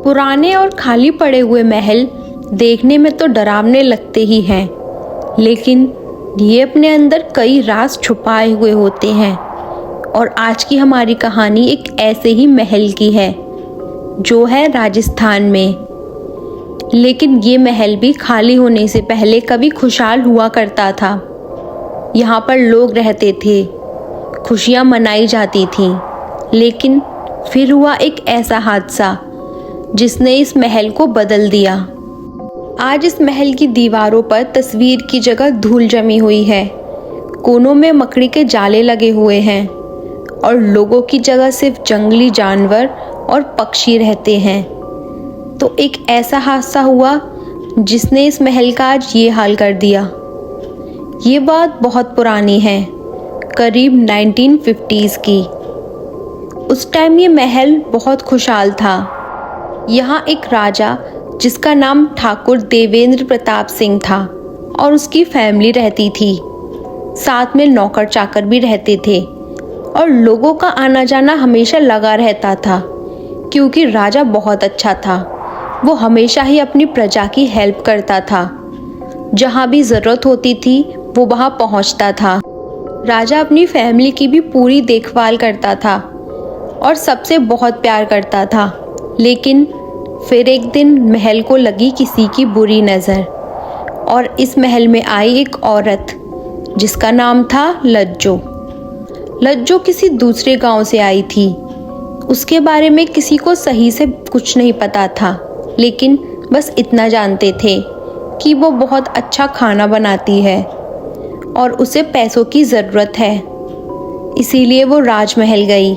पुराने और खाली पड़े हुए महल देखने में तो डरावने लगते ही हैं, लेकिन ये अपने अंदर कई राज छुपाए हुए होते हैं। और आज की हमारी कहानी एक ऐसे ही महल की है जो है राजस्थान में। लेकिन ये महल भी खाली होने से पहले कभी खुशहाल हुआ करता था। यहाँ पर लोग रहते थे, खुशियाँ मनाई जाती थीं। लेकिन फिर हुआ एक ऐसा हादसा जिसने इस महल को बदल दिया। आज इस महल की दीवारों पर तस्वीर की जगह धूल जमी हुई है, कोनों में मकड़ी के जाले लगे हुए हैं और लोगों की जगह सिर्फ जंगली जानवर और पक्षी रहते हैं। तो एक ऐसा हादसा हुआ जिसने इस महल का आज ये हाल कर दिया। ये बात बहुत पुरानी है, करीब 1950s की। उस टाइम ये महल बहुत खुशहाल था। यहाँ एक राजा जिसका नाम ठाकुर देवेंद्र प्रताप सिंह था और उसकी फैमिली रहती थी। साथ में नौकर चाकर भी रहते थे और लोगों का आना जाना हमेशा लगा रहता था, क्योंकि राजा बहुत अच्छा था। वो हमेशा ही अपनी प्रजा की हेल्प करता था। जहाँ भी ज़रूरत होती थी वो वहाँ पहुँचता था। राजा अपनी फैमिली की भी पूरी देखभाल करता था और सबसे बहुत प्यार करता था। लेकिन फिर एक दिन महल को लगी किसी की बुरी नज़र और इस महल में आई एक औरत जिसका नाम था लज्जो। लज्जो किसी दूसरे गांव से आई थी। उसके बारे में किसी को सही से कुछ नहीं पता था, लेकिन बस इतना जानते थे कि वो बहुत अच्छा खाना बनाती है और उसे पैसों की ज़रूरत है। इसीलिए वो राजमहल गई।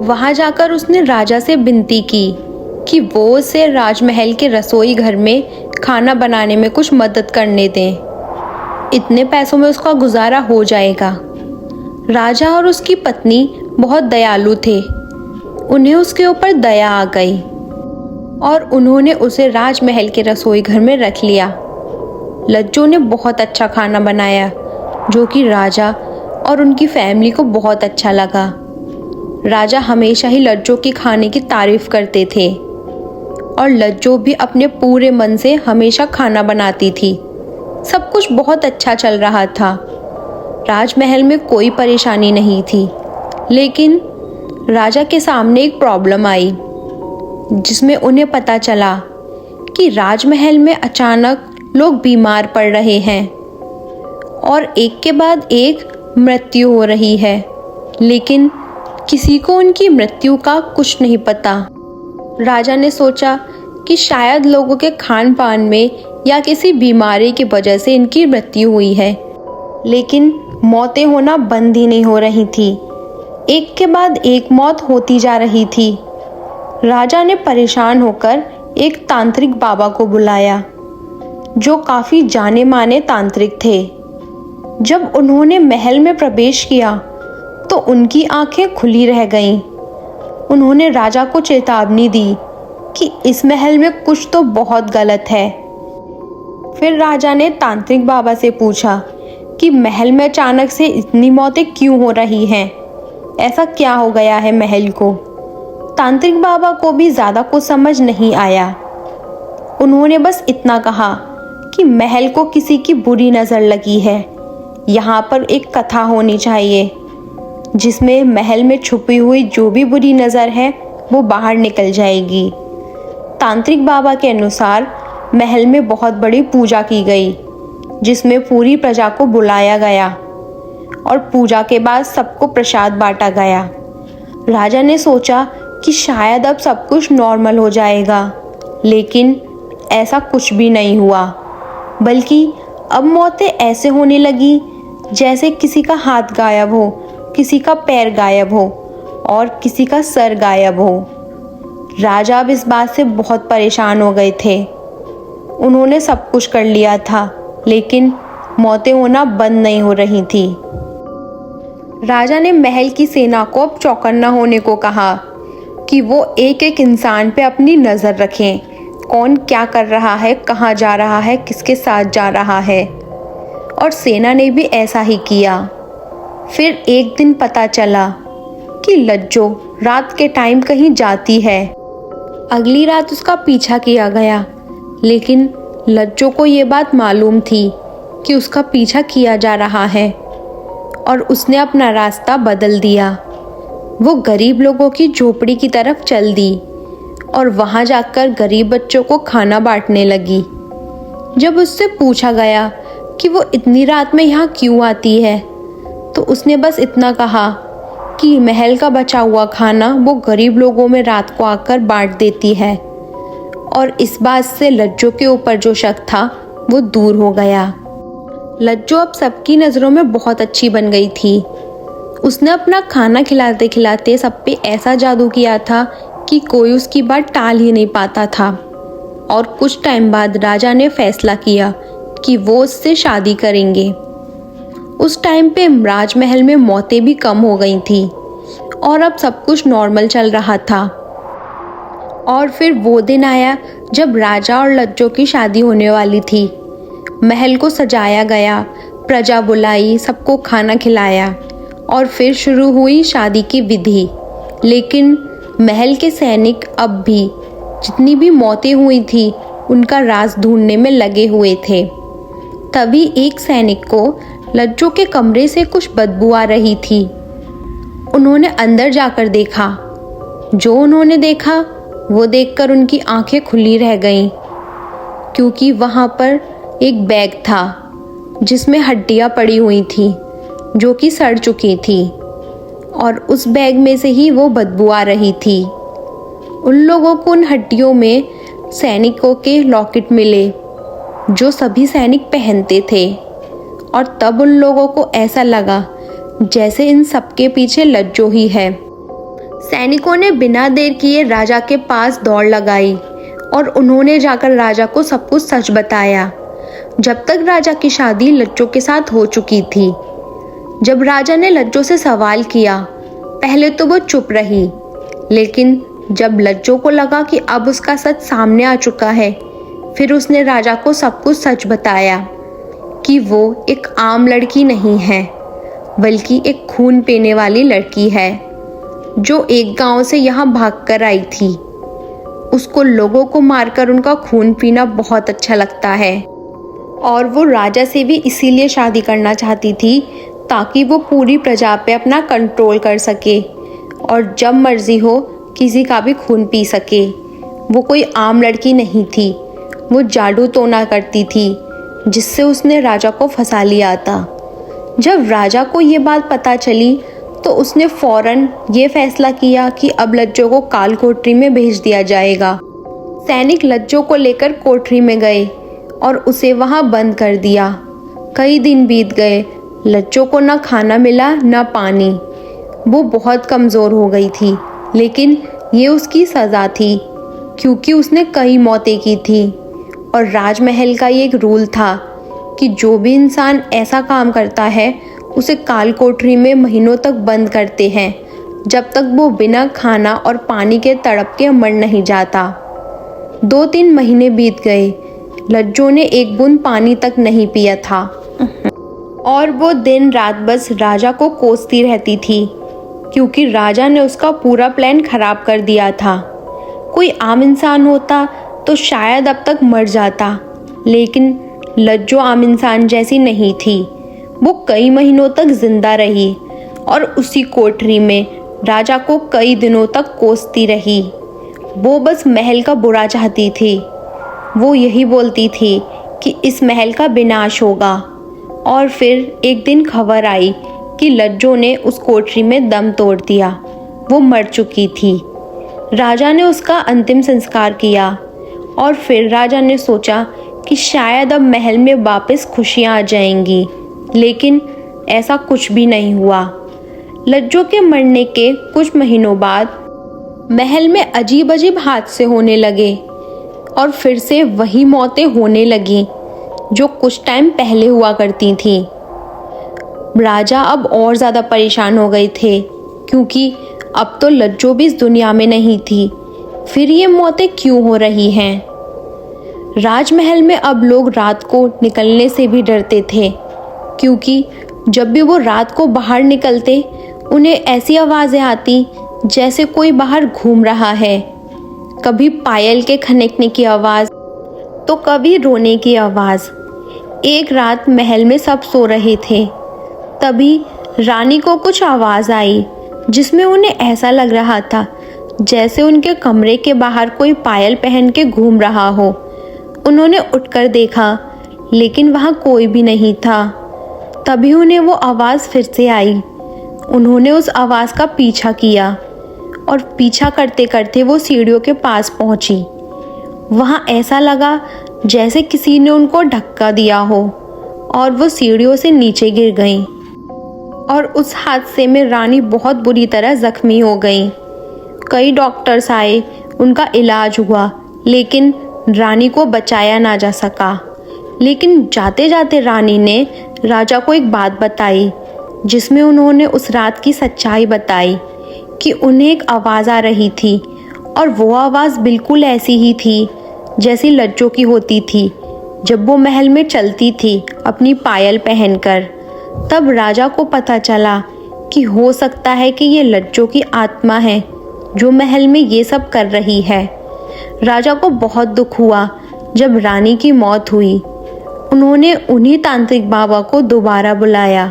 वहाँ जाकर उसने राजा से विनती की कि वो उसे राजमहल के रसोई घर में खाना बनाने में कुछ मदद करने दें। इतने पैसों में उसका गुजारा हो जाएगा। राजा और उसकी पत्नी बहुत दयालु थे। उन्हें उसके ऊपर दया आ गई और उन्होंने उसे राजमहल के रसोई घर में रख लिया। लज्जो ने बहुत अच्छा खाना बनाया जो कि राजा और उनकी फैमिली को बहुत अच्छा लगा। राजा हमेशा ही लज्जो के खाने की तारीफ करते थे और लज्जो भी अपने पूरे मन से हमेशा खाना बनाती थी। सब कुछ बहुत अच्छा चल रहा था। राजमहल में कोई परेशानी नहीं थी। लेकिन राजा के सामने एक प्रॉब्लम आई जिसमें उन्हें पता चला कि राजमहल में अचानक लोग बीमार पड़ रहे हैं और एक के बाद एक मृत्यु हो रही है। लेकिन किसी को उनकी मृत्यु का कुछ नहीं पता। राजा ने सोचा कि शायद लोगों के खान पान में या किसी बीमारी की वजह से इनकी मृत्यु हुई है। लेकिन मौतें होना बंद ही नहीं हो रही थी। एक के बाद एक मौत होती जा रही थी। राजा ने परेशान होकर एक तांत्रिक बाबा को बुलाया जो काफ़ी जाने माने तांत्रिक थे। जब उन्होंने महल में प्रवेश किया तो उनकी आंखें खुली रह गईं। उन्होंने राजा को चेतावनी दी कि इस महल में कुछ तो बहुत गलत है। फिर राजा ने तांत्रिक बाबा से पूछा कि महल में अचानक से इतनी मौतें क्यों हो रही हैं? ऐसा क्या हो गया है महल को? तांत्रिक बाबा को भी ज़्यादा कुछ समझ नहीं आया। उन्होंने बस इतना कहा कि महल को किसी की बुरी नज़र लगी है। यहाँ पर एक कथा होनी चाहिए जिसमें महल में छुपी हुई जो भी बुरी नज़र है वो बाहर निकल जाएगी। तांत्रिक बाबा के अनुसार महल में बहुत बड़ी पूजा की गई जिसमें पूरी प्रजा को बुलाया गया और पूजा के बाद सबको प्रसाद बांटा गया। राजा ने सोचा कि शायद अब सब कुछ नॉर्मल हो जाएगा, लेकिन ऐसा कुछ भी नहीं हुआ। बल्कि अब मौतें ऐसे होने लगी जैसे किसी का हाथ गायब हो, किसी का पैर गायब हो और किसी का सर गायब हो। राजा अब इस बात से बहुत परेशान हो गए थे। उन्होंने सब कुछ कर लिया था, लेकिन मौतें होना बंद नहीं हो रही थी। राजा ने महल की सेना को अब चौकन्ना होने को कहा कि वो एक एक इंसान पे अपनी नज़र रखें। कौन क्या कर रहा है, कहाँ जा रहा है, किसके साथ जा रहा है। और सेना ने भी ऐसा ही किया। फिर एक दिन पता चला कि लज्जो रात के टाइम कहीं जाती है अगली रात उसका पीछा किया गया, लेकिन लज्जो को ये बात मालूम थी कि उसका पीछा किया जा रहा है और उसने अपना रास्ता बदल दिया। वो गरीब लोगों की झोपड़ी की तरफ चल दी और वहाँ जाकर गरीब बच्चों को खाना बांटने लगी। जब उससे पूछा गया कि वो इतनी रात में यहाँ क्यों आती है, तो उसने बस इतना कहा कि महल का बचा हुआ खाना वो गरीब लोगों में रात को आकर बांट देती है। और इस बात से लज्जो के ऊपर जो शक था वो दूर हो गया। लज्जो अब सबकी नज़रों में बहुत अच्छी बन गई थी। उसने अपना खाना खिलाते खिलाते सब पे ऐसा जादू किया था कि कोई उसकी बात टाल ही नहीं पाता था। और कुछ टाइम बाद राजा ने फैसला किया कि वो उससे शादी करेंगे। उस टाइम पे राजमहल में मौतें भी कम हो गई थी और अब सब कुछ नॉर्मल चल रहा था। और फिर वो दिन आया जब राजा और लज्जो की शादी होने वाली थी। महल को सजाया गया, प्रजा बुलाई, सबको खाना खिलाया और फिर शुरू हुई शादी की विधि। लेकिन महल के सैनिक अब भी जितनी भी मौतें हुई थी उनका राज ढूंढने में लगे हुए थे। तभी एक सैनिक को लज्जो के कमरे से कुछ बदबू आ रही थी। उन्होंने अंदर जाकर देखा। जो उन्होंने देखा वो देखकर उनकी आंखें खुली रह गईं, क्योंकि वहाँ पर एक बैग था जिसमें हड्डियाँ पड़ी हुई थी जो कि सड़ चुकी थी, और उस बैग में से ही वो बदबू आ रही थी। उन लोगों को उन हड्डियों में सैनिकों के लॉकेट मिले जो सभी सैनिक पहनते थे, और तब उन लोगों को ऐसा लगा जैसे इन सबके पीछे लज्जो ही है। सैनिकों ने बिना देर किए राजा के पास दौड़ लगाई और उन्होंने जाकर राजा को सब कुछ सच बताया। जब तक राजा की शादी लज्जो के साथ हो चुकी थी। जब राजा ने लज्जो से सवाल किया, पहले तो वो चुप रही, लेकिन जब लज्जो को लगा कि अब उसका सच सामने आ चुका है, फिर उसने राजा को सब कुछ सच बताया कि वो एक आम लड़की नहीं है, बल्कि एक खून पीने वाली लड़की है जो एक गांव से यहाँ भागकर आई थी। उसको लोगों को मारकर उनका खून पीना बहुत अच्छा लगता है और वो राजा से भी इसीलिए शादी करना चाहती थी ताकि वो पूरी प्रजा पे अपना कंट्रोल कर सके और जब मर्जी हो किसी का भी खून पी सके। वो कोई आम लड़की नहीं थी, वो जादू टोना करती थी जिससे उसने राजा को फंसा लिया था। जब राजा को ये बात पता चली तो उसने फौरन ये फैसला किया कि अब लज्जो को काल कोठरी में भेज दिया जाएगा। सैनिक लज्जो को लेकर कोठरी में गए और उसे वहाँ बंद कर दिया। कई दिन बीत गए, लज्जो को ना खाना मिला ना पानी। वो बहुत कमज़ोर हो गई थी, लेकिन ये उसकी सज़ा थी क्योंकि उसने कई मौतें की थी। और राजमहल का ये एक रूल था कि जो भी इंसान ऐसा काम करता है उसे काल कोठरी में महीनों तक बंद करते हैं, जब तक वो बिना खाना और पानी के तड़प के मर नहीं जाता। 2-3 महीने बीत गए, लज्जो ने एक बूंद पानी तक नहीं पिया था और वो दिन रात बस राजा को कोसती रहती थी क्योंकि राजा ने उसका पूरा प्लान खराब कर दिया था। कोई आम इंसान होता तो शायद अब तक मर जाता, लेकिन लज्जो आम इंसान जैसी नहीं थी। वो कई महीनों तक जिंदा रही और उसी कोठरी में राजा को कई दिनों तक कोसती रही। वो बस महल का बुरा चाहती थी। वो यही बोलती थी कि इस महल का विनाश होगा। और फिर एक दिन खबर आई कि लज्जो ने उस कोठरी में दम तोड़ दिया। वो मर चुकी थी। राजा ने उसका अंतिम संस्कार किया और फिर राजा ने सोचा कि शायद अब महल में वापस खुशियाँ आ जाएंगी, लेकिन ऐसा कुछ भी नहीं हुआ। लज्जो के मरने के कुछ महीनों बाद महल में अजीब अजीब हादसे होने लगे और फिर से वही मौतें होने लगीं जो कुछ टाइम पहले हुआ करती थीं। राजा अब और ज़्यादा परेशान हो गए थे क्योंकि अब तो लज्जो भी इस दुनिया में नहीं थी। फिर ये मौतें क्यों हो रही हैं? राजमहल में अब लोग रात को निकलने से भी डरते थे क्योंकि जब भी वो रात को बाहर निकलते उन्हें ऐसी आवाज़ें आती जैसे कोई बाहर घूम रहा है। कभी पायल के खनकने की आवाज़ तो कभी रोने की आवाज़। एक रात महल में सब सो रहे थे, तभी रानी को कुछ आवाज़ आई जिसमें उन्हें ऐसा लग रहा था जैसे उनके कमरे के बाहर कोई पायल पहन के घूम रहा हो। उन्होंने उठकर देखा, लेकिन वहाँ कोई भी नहीं था। तभी उन्हें वो आवाज़ फिर से आई। उन्होंने उस आवाज़ का पीछा किया और पीछा करते करते वो सीढ़ियों के पास पहुंची। वहाँ ऐसा लगा जैसे किसी ने उनको धक्का दिया हो और वो सीढ़ियों से नीचे गिर गईं। और उस हादसे में रानी बहुत बुरी तरह जख्मी हो गई। कई डॉक्टर्स आए, उनका इलाज हुआ, लेकिन रानी को बचाया ना जा सका। लेकिन जाते जाते रानी ने राजा को एक बात बताई, जिसमें उन्होंने उस रात की सच्चाई बताई कि उन्हें एक आवाज़ आ रही थी और वो आवाज़ बिल्कुल ऐसी ही थी जैसी लज्जो की होती थी जब वो महल में चलती थी अपनी पायल पहनकर। तब राजा को पता चला कि हो सकता है कि ये लज्जो की आत्मा है जो महल में ये सब कर रही है। राजा को बहुत दुख हुआ जब रानी की मौत हुई। उन्होंने उन्हीं तांत्रिक बाबा को दोबारा बुलाया।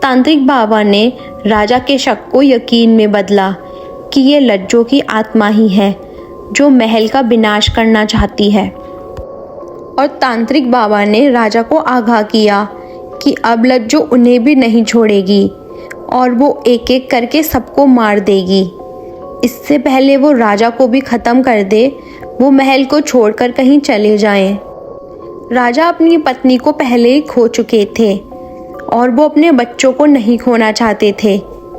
तांत्रिक बाबा ने राजा के शक को यकीन में बदला कि ये लज्जो की आत्मा ही है जो महल का विनाश करना चाहती है। और तांत्रिक बाबा ने राजा को आगाह किया कि अब लज्जो उन्हें भी नहीं छोड़ेगी और वो एक एक करके सबको मार देगी। इससे पहले वो राजा को भी ख़त्म कर दे, वो महल को छोड़कर कहीं चले जाएं। राजा अपनी पत्नी को पहले ही खो चुके थे और वो अपने बच्चों को नहीं खोना चाहते थे।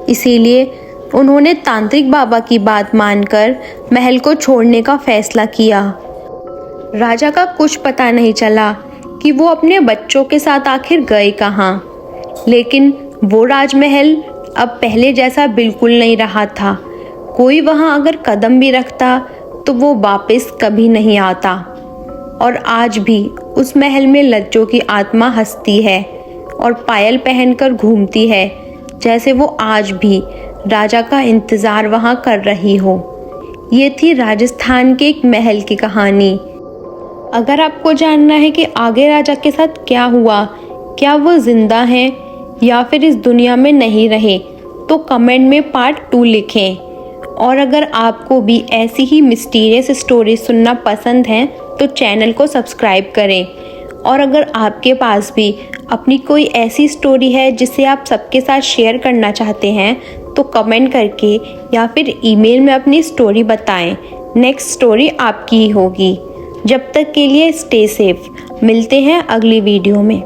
इसीलिए उन्होंने तांत्रिक बाबा की बात मानकर महल को छोड़ने का फैसला किया। राजा का कुछ पता नहीं चला कि वो अपने बच्चों के साथ आखिर गए कहाँ। लेकिन वो राजमहल अब पहले जैसा बिल्कुल नहीं रहा था। कोई वहाँ अगर कदम भी रखता तो वो वापस कभी नहीं आता। और आज भी उस महल में लज्जो की आत्मा हंसती है और पायल पहनकर घूमती है, जैसे वो आज भी राजा का इंतज़ार वहाँ कर रही हो। ये थी राजस्थान के एक महल की कहानी। अगर आपको जानना है कि आगे राजा के साथ क्या हुआ, क्या वो जिंदा हैं या फिर इस दुनिया में नहीं रहे, तो कमेंट में पार्ट 2 लिखें। और अगर आपको भी ऐसी ही मिस्टीरियस स्टोरी सुनना पसंद है तो चैनल को सब्सक्राइब करें। और अगर आपके पास भी अपनी कोई ऐसी स्टोरी है जिसे आप सबके साथ शेयर करना चाहते हैं तो कमेंट करके या फिर ईमेल में अपनी स्टोरी बताएं। नेक्स्ट स्टोरी आपकी ही होगी। जब तक के लिए स्टे सेफ। मिलते हैं अगली वीडियो में।